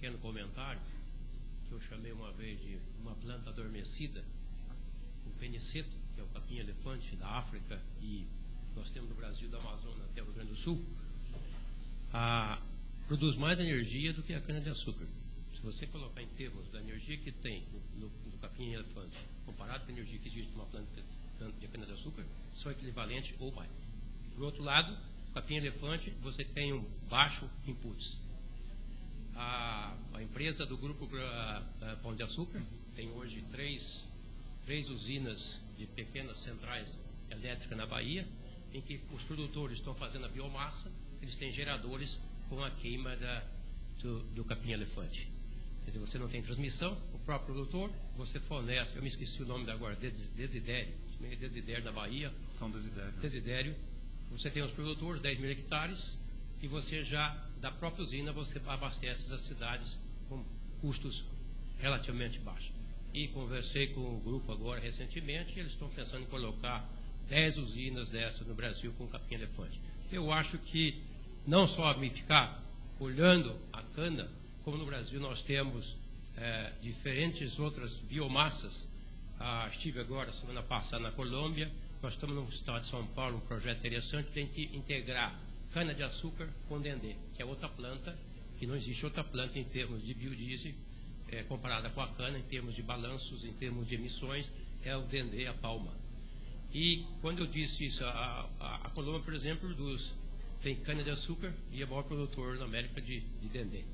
pequeno comentário, que eu chamei uma vez de uma planta adormecida, o peniceto, que é o capim-elefante da África, e nós temos do Brasil, do Amazonas até o Rio Grande do Sul, produz mais energia do que a cana-de-açúcar. Se você colocar em termos da energia que tem no capim-elefante, comparado com a energia que existe numa planta de cana-de-açúcar, são equivalentes ou mais. Por outro lado, o capim-elefante, você tem um baixo inputs. A empresa do grupo Pão de Açúcar tem hoje três usinas de pequenas centrais elétricas na Bahia, em que os produtores estão fazendo a biomassa, eles têm geradores com a queima do capim-elefante. Quer dizer, você não tem transmissão, o próprio produtor, você for honesto, eu me esqueci o nome agora, Desidério na Bahia. São Desidério. Desidério. Você tem os produtores, 10 mil hectares, e você já, da própria usina, você abastece as cidades com custos relativamente baixos. E conversei com o grupo agora recentemente, e eles estão pensando em colocar 10 usinas dessas no Brasil com capim-elefante. Eu acho que não só me ficar olhando a cana, como no Brasil nós temos diferentes outras biomassas. Estive agora, semana passada, na Colômbia. Nós estamos no estado de São Paulo, um projeto interessante de integrar cana-de-açúcar com dendê, que é outra planta, que não existe outra planta em termos de biodiesel, comparada com a cana, em termos de balanços, em termos de emissões, é o dendê, a palma. E quando eu disse isso, a Colômbia, por exemplo, tem cana-de-açúcar e é o maior produtor na América de dendê.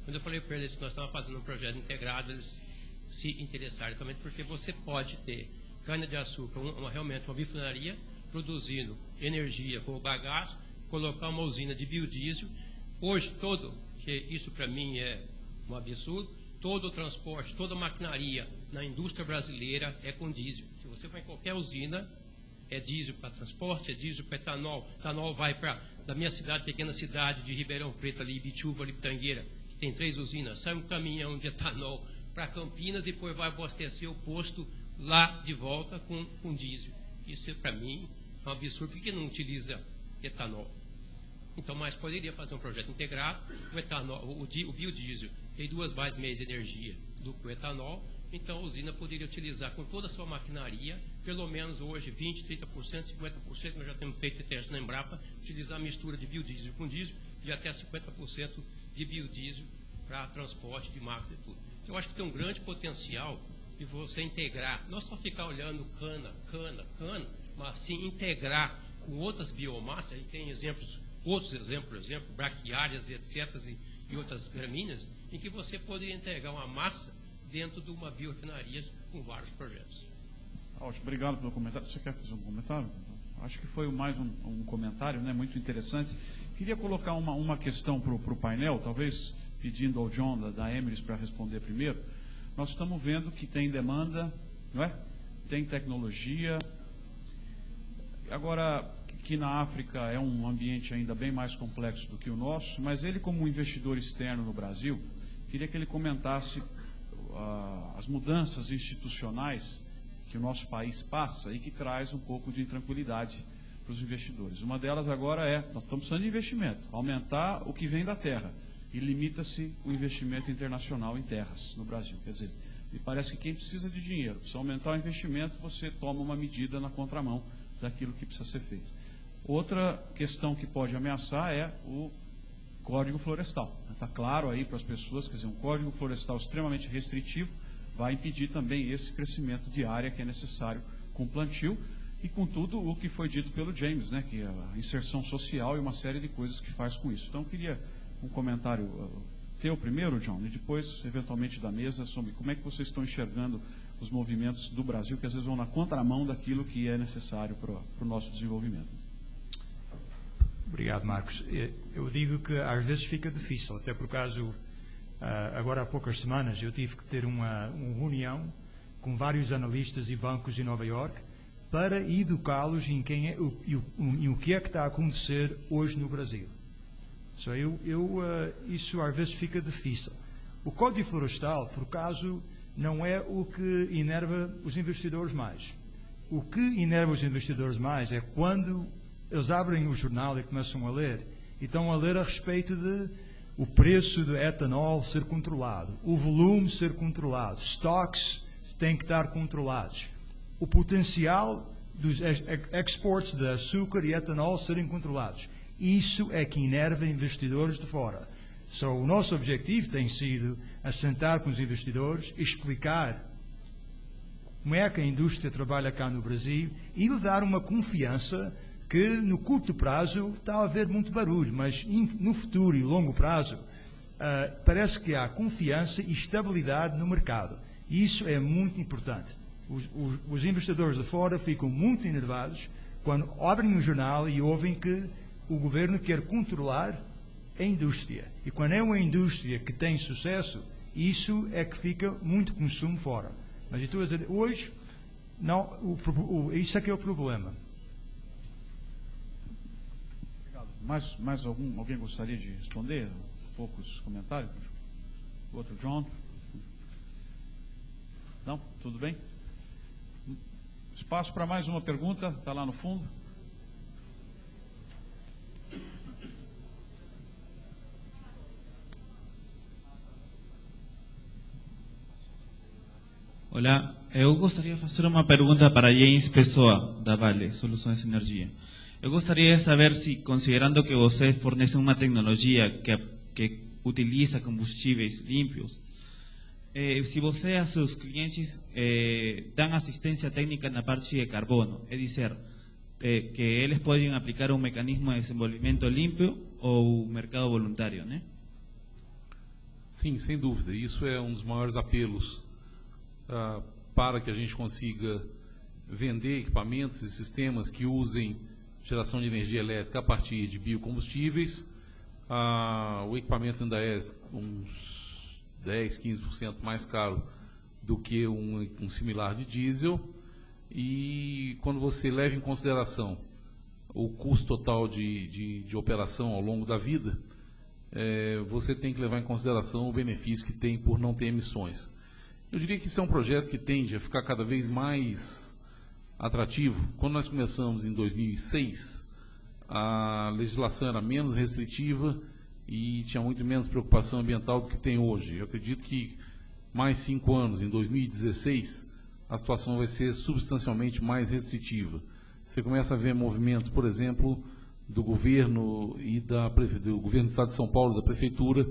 Quando eu falei para eles que nós estávamos fazendo um projeto integrado, eles se interessaram também, porque você pode ter cana-de-açúcar, realmente uma bifinaria, produzindo energia com o bagaço, colocar uma usina de biodiesel. Hoje, que isso para mim é um absurdo, todo o transporte, toda a maquinaria na indústria brasileira é com diesel. Se você vai em qualquer usina, é diesel para transporte, é diesel para etanol. Etanol vai da minha cidade, pequena cidade de Ribeirão Preto, ali, Ibituva, ali, Pitangueira, que tem 3 usinas, sai um caminhão de etanol para Campinas e depois vai abastecer o posto lá de volta com diesel. Isso para mim é um absurdo. Por que não utiliza etanol? Então, mas poderia fazer um projeto integrado. O etanol, o biodiesel tem 2 vezes mais energia do que o etanol. Então, a usina poderia utilizar com toda a sua maquinaria, pelo menos hoje 20%, 30%, 50%, nós já temos feito teste na Embrapa, utilizar a mistura de biodiesel com diesel de até 50% de biodiesel para transporte de máquina e tudo. Então, eu acho que tem um grande potencial de você integrar, não só ficar olhando cana, mas sim integrar com outras biomassas. Aí tem outros exemplos, por exemplo, braquiárias, etc., e outras gramíneas, em que você poderia integrar uma massa dentro de uma biorefinaria com vários projetos. Ótimo, obrigado pelo comentário. Você quer fazer um comentário? Acho que foi mais um comentário, né, muito interessante. Queria colocar uma questão para o painel, talvez pedindo ao John da Emeris para responder primeiro. Nós estamos vendo que tem demanda, não é? Tem tecnologia. Agora, que na África é um ambiente ainda bem mais complexo do que o nosso, mas ele, como um investidor externo no Brasil, queria que ele comentasse as mudanças institucionais que o nosso país passa e que traz um pouco de intranquilidade para os investidores. Uma delas agora nós estamos precisando de investimento, aumentar o que vem da terra, e limita-se o investimento internacional em terras no Brasil. Quer dizer, me parece que quem precisa de dinheiro, precisa aumentar o investimento, você toma uma medida na contramão daquilo que precisa ser feito. Outra questão que pode ameaçar é o Código Florestal. Está claro aí para as pessoas, quer dizer, um Código Florestal extremamente restritivo vai impedir também esse crescimento de área que é necessário com plantio e com tudo o que foi dito pelo James, né, que é a inserção social e uma série de coisas que faz com isso. Então, eu queria um comentário teu primeiro, John, e depois, eventualmente, da mesa, sobre como é que vocês estão enxergando os movimentos do Brasil, que às vezes vão na contramão daquilo que é necessário para o nosso desenvolvimento. Obrigado, Marcos. Eu digo que às vezes fica difícil, até por caso, agora há poucas semanas, eu tive que ter uma reunião com vários analistas e bancos em Nova Iorque para educá-los em o que é que está a acontecer hoje no Brasil. Isso às vezes fica difícil. O Código Florestal, por acaso, não é o que enerva os investidores mais. O que enerva os investidores mais é quando eles abrem o jornal e começam a ler, e estão a ler a respeito de o preço do etanol ser controlado, o volume ser controlado, estoques têm que estar controlados, o potencial dos exports de açúcar e etanol serem controlados. Isso é que enerva investidores de fora. O nosso objetivo tem sido assentar com os investidores, explicar como é que a indústria trabalha cá no Brasil e lhe dar uma confiança que no curto prazo está a haver muito barulho, mas no futuro e longo prazo parece que há confiança e estabilidade no mercado. E isso é muito importante. Os investidores de fora ficam muito enervados quando abrem o jornal e ouvem que o governo quer controlar a indústria. E quando é uma indústria que tem sucesso, isso é que fica muito consumo fora. Mas eu estou a dizer, hoje, não, isso é que é o problema. Obrigado. Mais alguém gostaria de responder? Poucos comentários? Outro, John? Não? Tudo bem? Espaço para mais uma pergunta, está lá no fundo. Olá, eu gostaria de fazer uma pergunta para James Pessoa, da Vale Soluções de Energia. Eu gostaria de saber se, considerando que vocês fornecem uma tecnologia que utiliza combustíveis límpios, se você a seus clientes dão assistência técnica na parte de carbono, é dizer, que eles podem aplicar um mecanismo de desenvolvimento limpo ou mercado voluntário, né? Sim, sem dúvida. Isso é um dos maiores apelos para que a gente consiga vender equipamentos e sistemas que usem geração de energia elétrica a partir de biocombustíveis. O equipamento ainda é uns 10, 15% mais caro do que um similar de diesel, e quando você leva em consideração o custo total de operação ao longo da vida, você tem que levar em consideração o benefício que tem por não ter emissões. Eu diria que isso é um projeto que tende a ficar cada vez mais atrativo. Quando nós começamos em 2006, a legislação era menos restritiva e tinha muito menos preocupação ambiental do que tem hoje. Eu acredito que mais 5 anos, em 2016, a situação vai ser substancialmente mais restritiva. Você começa a ver movimentos, por exemplo, do governo e do governo do Estado de São Paulo, da Prefeitura,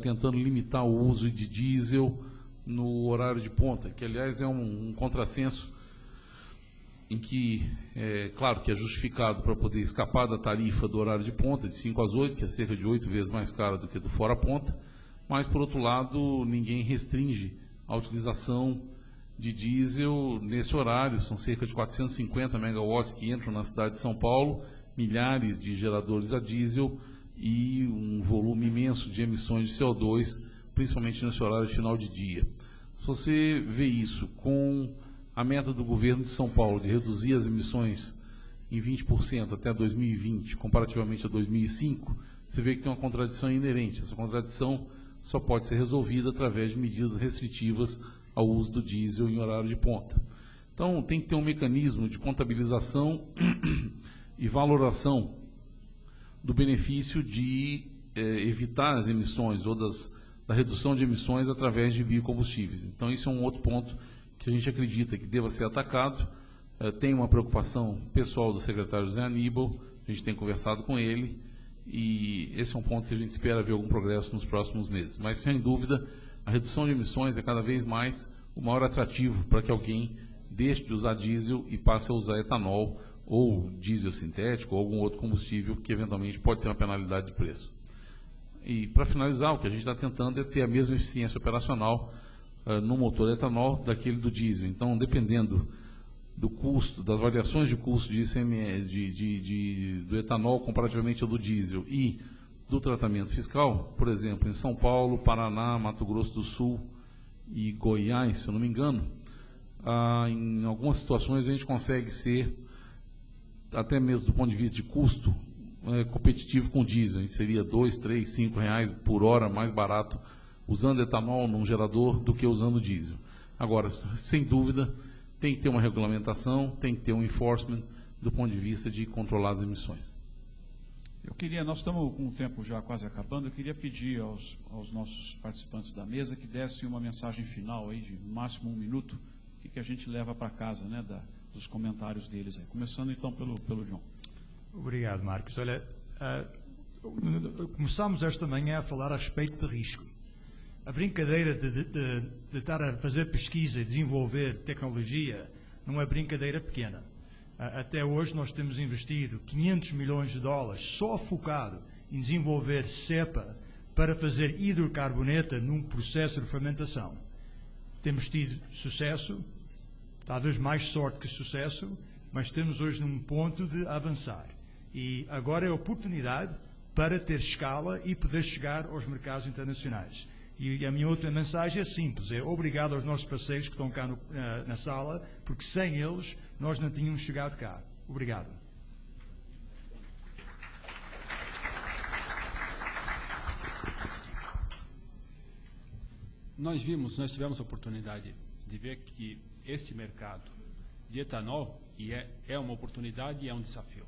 tentando limitar o uso de diesel no horário de ponta, que aliás é um contrassenso em que, claro que é justificado para poder escapar da tarifa do horário de ponta, de 5 às 8, que é cerca de 8 vezes mais cara do que do fora ponta, mas, por outro lado, ninguém restringe a utilização de diesel nesse horário. São cerca de 450 megawatts que entram na cidade de São Paulo, milhares de geradores a diesel e um volume imenso de emissões de CO2, principalmente nesse horário final de dia. Se você vê isso com a meta do governo de São Paulo de reduzir as emissões em 20% até 2020, comparativamente a 2005, você vê que tem uma contradição inerente. Essa contradição só pode ser resolvida através de medidas restritivas ao uso do diesel em horário de ponta. Então, tem que ter um mecanismo de contabilização e valoração do benefício de evitar as emissões ou da redução de emissões através de biocombustíveis. Então, isso é um outro ponto que a gente acredita que deva ser atacado. Tem uma preocupação pessoal do secretário José Aníbal, a gente tem conversado com ele, e esse é um ponto que a gente espera ver algum progresso nos próximos meses. Mas, sem dúvida, a redução de emissões é cada vez mais o maior atrativo para que alguém deixe de usar diesel e passe a usar etanol ou diesel sintético ou algum outro combustível que eventualmente pode ter uma penalidade de preço. E, para finalizar, o que a gente está tentando é ter a mesma eficiência operacional no motor etanol daquele do diesel. Então, dependendo do custo, das variações de custo do etanol comparativamente ao do diesel e do tratamento fiscal, por exemplo, em São Paulo, Paraná, Mato Grosso do Sul e Goiás, se eu não me engano, em algumas situações a gente consegue ser, até mesmo do ponto de vista de custo, competitivo com o diesel. A gente seria R$ 2, 3, 5 reais por hora mais barato usando etanol num gerador do que usando diesel. Agora, sem dúvida, tem que ter uma regulamentação, tem que ter um enforcement do ponto de vista de controlar as emissões. Nós estamos com o tempo já quase acabando, eu queria pedir aos nossos participantes da mesa que dessem uma mensagem final aí de no máximo 1 minuto, que a gente leva para casa, né, dos comentários deles aí. Começando então pelo John. Obrigado, Marcos. Olha, começámos esta manhã a falar a respeito de risco. A brincadeira de estar a fazer pesquisa e desenvolver tecnologia não é brincadeira pequena. Até hoje nós temos investido 500 milhões de dólares só focado em desenvolver cepa para fazer hidrocarboneta num processo de fermentação. Temos tido sucesso, talvez mais sorte que sucesso, mas estamos hoje num ponto de avançar. E agora é a oportunidade para ter escala e poder chegar aos mercados internacionais. E a minha outra mensagem é simples, é obrigado aos nossos parceiros que estão cá na sala, porque sem eles nós não tínhamos chegado cá. Obrigado. Nós tivemos a oportunidade de ver que este mercado de etanol é uma oportunidade e é um desafio.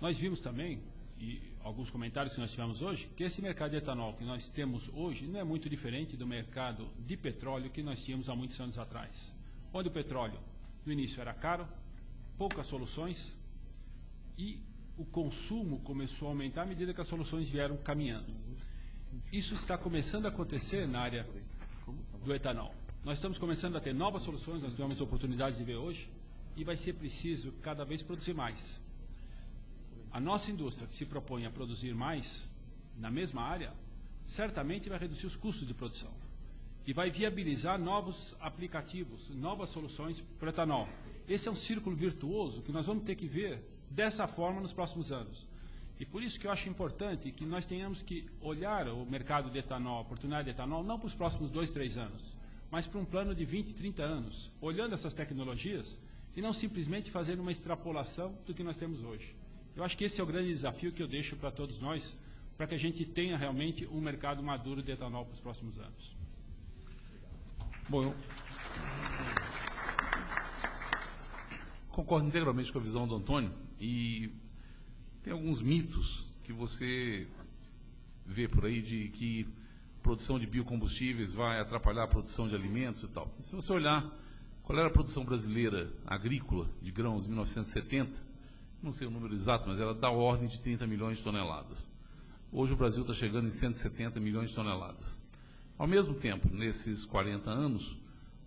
Nós vimos também, e alguns comentários que nós tivemos hoje, que esse mercado de etanol que nós temos hoje não é muito diferente do mercado de petróleo que nós tínhamos há muitos anos atrás, onde o petróleo no início era caro, poucas soluções, e o consumo começou a aumentar à medida que as soluções vieram caminhando. Isso está começando a acontecer na área do etanol. Nós estamos começando a ter novas soluções, nós tivemos oportunidades de ver hoje, e vai ser preciso cada vez produzir mais. A nossa indústria, que se propõe a produzir mais na mesma área, certamente vai reduzir os custos de produção e vai viabilizar novos aplicativos, novas soluções para o etanol. Esse é um círculo virtuoso que nós vamos ter que ver dessa forma nos próximos anos. E por isso que eu acho importante que nós tenhamos que olhar o mercado de etanol, a oportunidade de etanol, não para os próximos 2, 3 anos, mas para um plano de 20, 30 anos, olhando essas tecnologias e não simplesmente fazendo uma extrapolação do que nós temos hoje. Eu acho que esse é o grande desafio que eu deixo para todos nós, para que a gente tenha realmente um mercado maduro de etanol para os próximos anos. Bom, eu concordo integralmente com a visão do Antônio e tem alguns mitos que você vê por aí de que produção de biocombustíveis vai atrapalhar a produção de alimentos e tal. Se você olhar qual era a produção brasileira agrícola de grãos em 1970, não sei o número exato, mas era da ordem de 30 milhões de toneladas. Hoje o Brasil está chegando em 170 milhões de toneladas. Ao mesmo tempo, nesses 40 anos,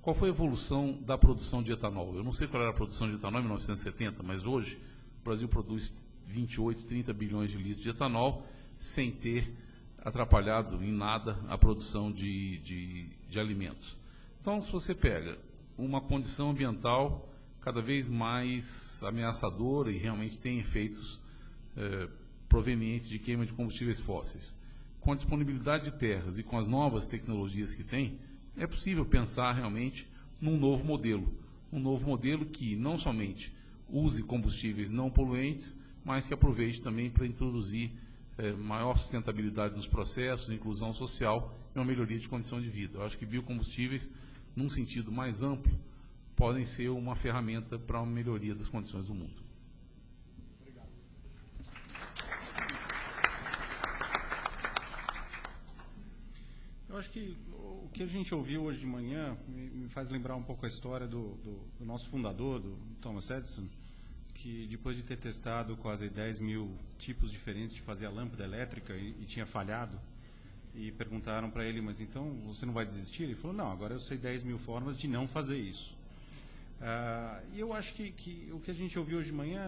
qual foi a evolução da produção de etanol? Eu não sei qual era a produção de etanol em 1970, mas hoje o Brasil produz 28, 30 bilhões de litros de etanol, sem ter atrapalhado em nada a produção de alimentos. Então, se você pega uma condição ambiental cada vez mais ameaçadora e realmente tem efeitos provenientes de queima de combustíveis fósseis, com a disponibilidade de terras e com as novas tecnologias que tem, é possível pensar realmente num novo modelo que não somente use combustíveis não poluentes, mas que aproveite também para introduzir maior sustentabilidade nos processos, inclusão social e uma melhoria de condição de vida. Eu acho que biocombustíveis, num sentido mais amplo, podem ser uma ferramenta para uma melhoria das condições do mundo. Obrigado. Eu acho que o que a gente ouviu hoje de manhã me faz lembrar um pouco a história do nosso fundador, do Thomas Edison, que depois de ter testado quase 10 mil tipos diferentes de fazer a lâmpada elétrica e tinha falhado, e perguntaram para ele, mas então você não vai desistir? Ele falou, não, agora eu sei 10 mil formas de não fazer isso. E eu acho que o que a gente ouviu hoje de manhã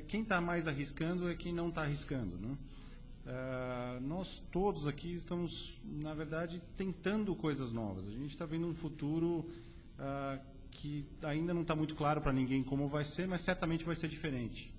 quem está mais arriscando é quem não está arriscando, né? Nós todos aqui estamos, na verdade, tentando coisas novas. A gente está vendo um futuro que ainda não está muito claro para ninguém como vai ser, mas certamente vai ser diferente.